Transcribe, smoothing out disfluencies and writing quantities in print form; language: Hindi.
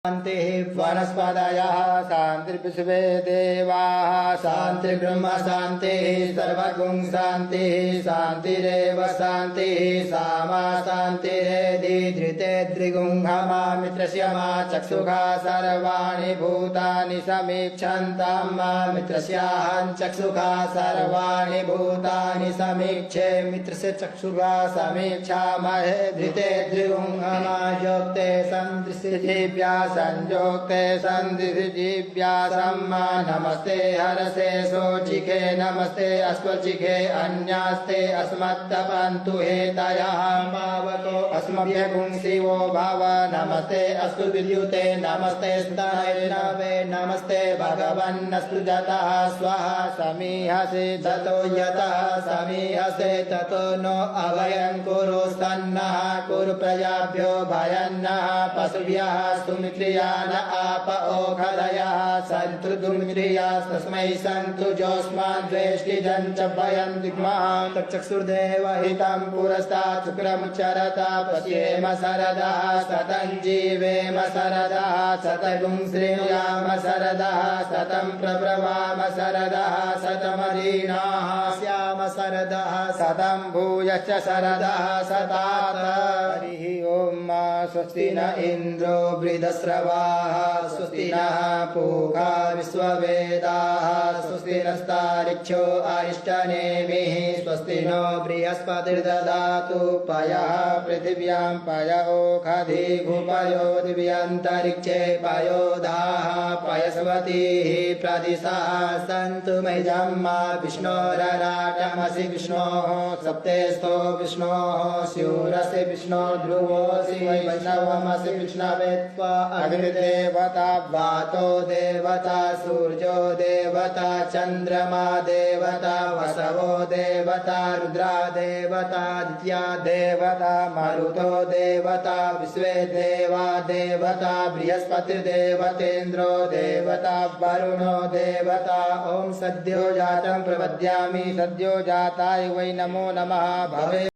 शांति वनस्पतयः शान्तिर्विश्वे देवाः शान्तिर्ब्रह्म शान्तिः सर्वगुण शान्तिः शान्तिरेव शान्तिः सामा शान्तिरेधि धृते द्विगुंहमा मित्रस्य मा चक्षुषा सर्वाणि भूतानि समीक्षन्तां मा मित्रस्याहं चक्षुषा सर्वाणि भूतानि समीक्षे मित्रस्य चक्षुषा समीक्षामहे धृते द्विगुंहमा योक्ते सन्दृश्यजीव्या संयोक्ते संदिजीव्या सम्मा नमस्ते हरसे सोचिखे नमस्ते अस्वचिखे अन्यास्ते अस्मत्तपन्तु हेतयः पावको अस्मभ्यगुंसिवो भव नमस्ते अस्तु विद्युते नमस्ते स्तनवे नमस्ते भगवन्नस्तु जतः स्वाहा समीहसे ततो यतः समीहसे ततो नो अभयं कुरु सन्नः कुरु प्रजाभ्यो भयन्नः पशुभ्यः सुमित्रियान आप ओखदयः सन्तु दुमित्रियास्तस्मै सन्तु जोष्मान् द्वेष्टिजं च भयं दिग्मः तच्चक्षुर्देव हितं पुरस्तात् शुक्रमुच्चरता पश्येम सरदः सतं जीवेम सरदः सतगुं श्रेयाम सरदः सतं प्रब्रवाम सरदः सतमदीनाः स्याम सरदः सतं भूयश्च सरदः सतात हरिः ओम् स्वस्ति न इन्द्रो वृद्धश्रवाः स्वस्ति नः पूषा विश्ववेदाः स्वस्ति नस्तारिक्षो अरिष्टनेमिः स्वस्ति नो बृहस्पतिर्ददातु पयः पृथिव्यां पय ओषधिः दिव्यन्तरिक्षे पयोधाः पयस्वतीः प्रदिशः सन्तु मह्यं मा विष्णोरराटमसि विष्णोः सप्तेस्तो विष्णोः स्यूरसि विष्णो ध्रुवोऽसि वैष्णवमसि विष्णवे त्वा अग्निदेवता वातो देवता सूर्यो देवता चन्द्रमा देवता वसवो देवता रुद्रा देवता आदित्या देवता मरुतो देवता विश्वे देवा देवता बृहस्पतिर्देवतेन्द्रो देवता वरुणो देवता ओम सद्यो जातं प्रपद्यामि सद्यो जाताय वै नमो नमः भवे।